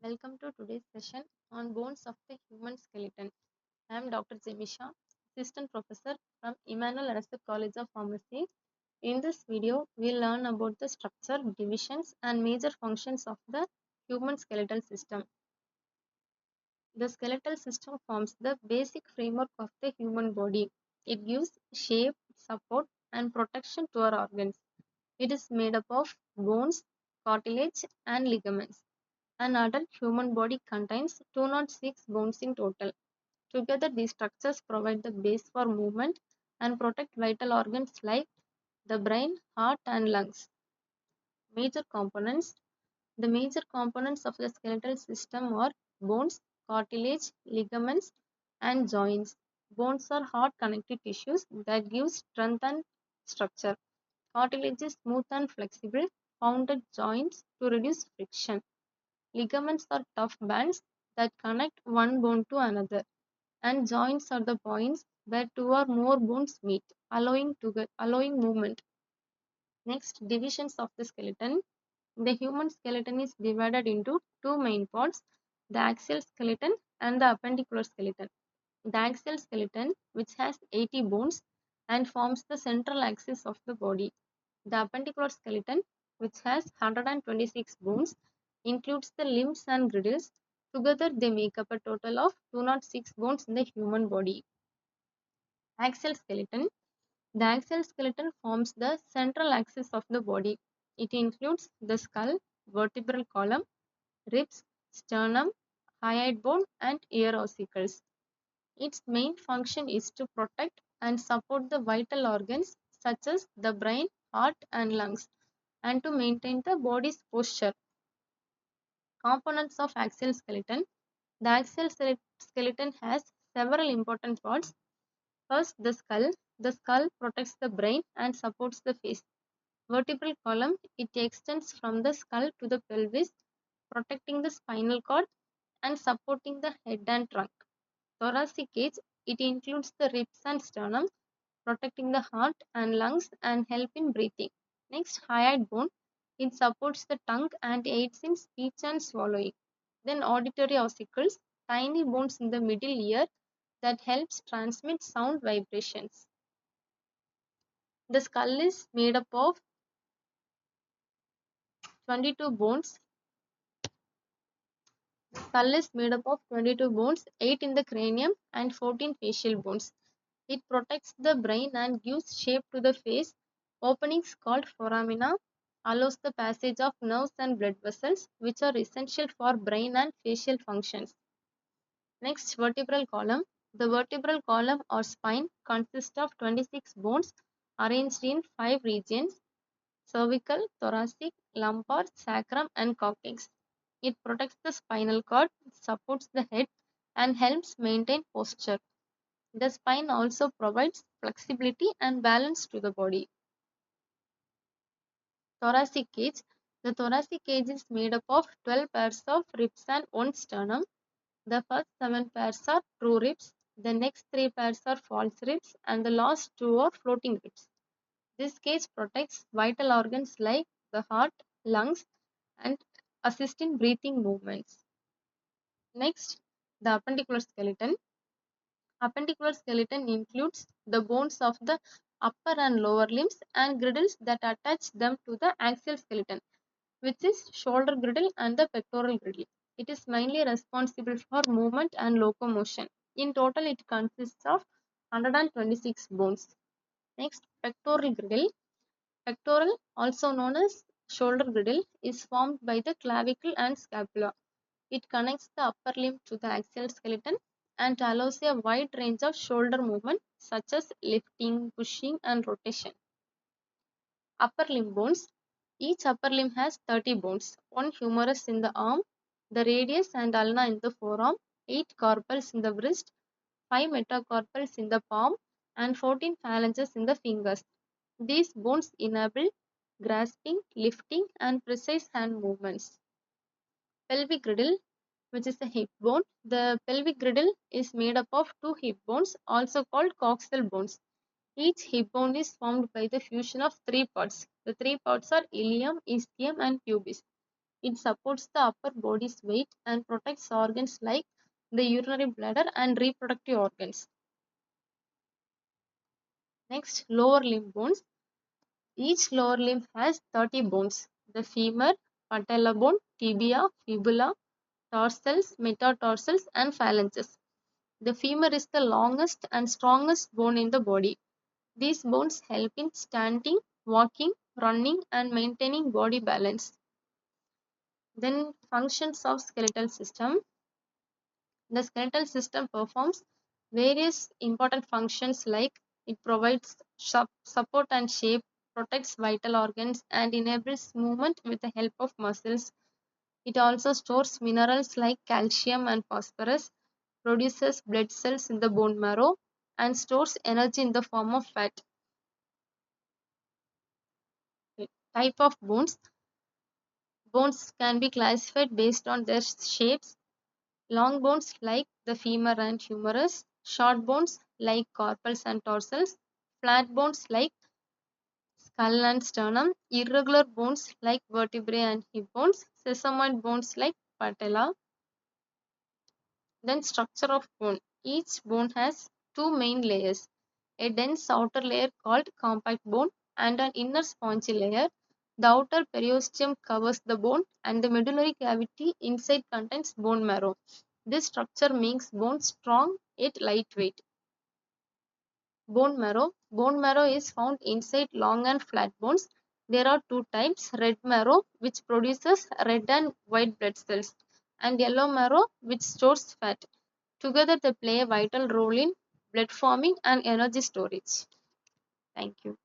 Welcome to today's session on bones of the human skeleton. I am Dr. Zemisha, Assistant Professor from Emmanuel Arasuk College of Pharmacy. In this video, we'll learn about the structure, divisions, and major functions of the human skeletal system. The skeletal system forms the basic framework of the human body. It gives shape, support, and protection to our organs. It is made up of bones, cartilage, and ligaments. An adult human body contains 206 bones in total. Together, these structures provide the base for movement and protect vital organs like the brain, heart, and lungs. Major components. The major components of the skeletal system are bones, cartilage, ligaments, and joints. Bones are hard connective tissues that give strength and structure. Cartilage is smooth and flexible, found at joints to reduce friction. Ligaments are tough bands that connect one bone to another, and joints are the points where two or more bones meet, allowing movement. Next, divisions of the skeleton. The human skeleton is divided into two main parts, the axial skeleton and the appendicular skeleton. The axial skeleton, which has 80 bones and forms the central axis of the body. The appendicular skeleton, which has 126 bones, includes the limbs and girdles. Together, they make up a total of 206 bones in the human body. Axial skeleton. The axial skeleton forms the central axis of the body. It includes the skull, vertebral column, ribs, sternum, hyoid bone, and ear ossicles. Its main function is to protect and support the vital organs such as the brain, heart, and lungs, and to maintain the body's posture. Components of axial skeleton. The axial skeleton has several important parts. First, the skull. The skull protects the brain and supports the face. Vertebral column. It extends from the skull to the pelvis, protecting the spinal cord and supporting the head and trunk. Thoracic cage. It includes the ribs and sternum, protecting the heart and lungs and help in breathing. Next, hyoid bone. It supports the tongue and aids in speech and swallowing. Then auditory ossicles, tiny bones in the middle ear that helps transmit sound vibrations. The skull is made up of 22 bones. Skull is made up of 22 bones, 8 in the cranium and 14 facial bones. It protects the brain and gives shape to the face. Openings called foramina allows the passage of nerves and blood vessels, which are essential for brain and facial functions. Next, vertebral column. The vertebral column or spine consists of 26 bones arranged in 5 regions: cervical, thoracic, lumbar, sacrum, and coccyx. It protects the spinal cord, supports the head, and helps maintain posture. The spine also provides flexibility and balance to the body. Thoracic cage. The thoracic cage is made up of 12 pairs of ribs and one sternum. The first 7 pairs are true ribs, the next 3 pairs are false ribs, and the last 2 are floating ribs. This cage protects vital organs like the heart, lungs, and assist in breathing movements. Next, the appendicular skeleton. Appendicular skeleton includes the bones of the upper and lower limbs and girdles that attach them to the axial skeleton, which is shoulder girdle and the pectoral girdle. It is mainly responsible for movement and locomotion. In total, it consists of 126 bones. Next, pectoral girdle. Pectoral, also known as shoulder girdle, is formed by the clavicle and scapula. It connects the upper limb to the axial skeleton and allows a wide range of shoulder movement such as lifting, pushing, and rotation. Upper limb bones. Each upper limb has 30 bones, one humerus in the arm, the radius and ulna in the forearm, 8 carpals in the wrist, 5 metacarpals in the palm, and 14 phalanges in the fingers. These bones enable grasping, lifting, and precise hand movements. Pelvic girdle, which is a hip bone. The pelvic girdle is made up of 2 hip bones, also called coxal bones. Each hip bone is formed by the fusion of 3 parts. The 3 parts are ilium, ischium, and pubis. It supports the upper body's weight and protects organs like the urinary bladder and reproductive organs. Next, lower limb bones. Each lower limb has 30 bones. The femur, patella bone, tibia, fibula, tarsals, metatarsals, and phalanges. The femur is the longest and strongest bone in the body. These bones help in standing, walking, running, and maintaining body balance. Then, functions of skeletal system. The skeletal system performs various important functions like it provides support and shape, protects vital organs, and enables movement with the help of muscles. It also stores minerals like calcium and phosphorus, produces blood cells in the bone marrow, and stores energy in the form of fat. Type of bones. Bones can be classified based on their shapes. Long bones like the femur and humerus, short bones like carpals and dorsals, flat bones like skull and sternum, irregular bones like vertebrae and hip bones, sesamoid bones like patella. Then structure of bone. Each bone has two main layers, a dense outer layer called compact bone and an inner spongy layer. The outer periosteum covers the bone and the medullary cavity inside contains bone marrow. This structure makes bone strong yet lightweight. Bone marrow. Bone marrow is found inside long and flat bones. There are two types, red marrow, which produces red and white blood cells, and yellow marrow, which stores fat. Together, they play a vital role in blood forming and energy storage. Thank you.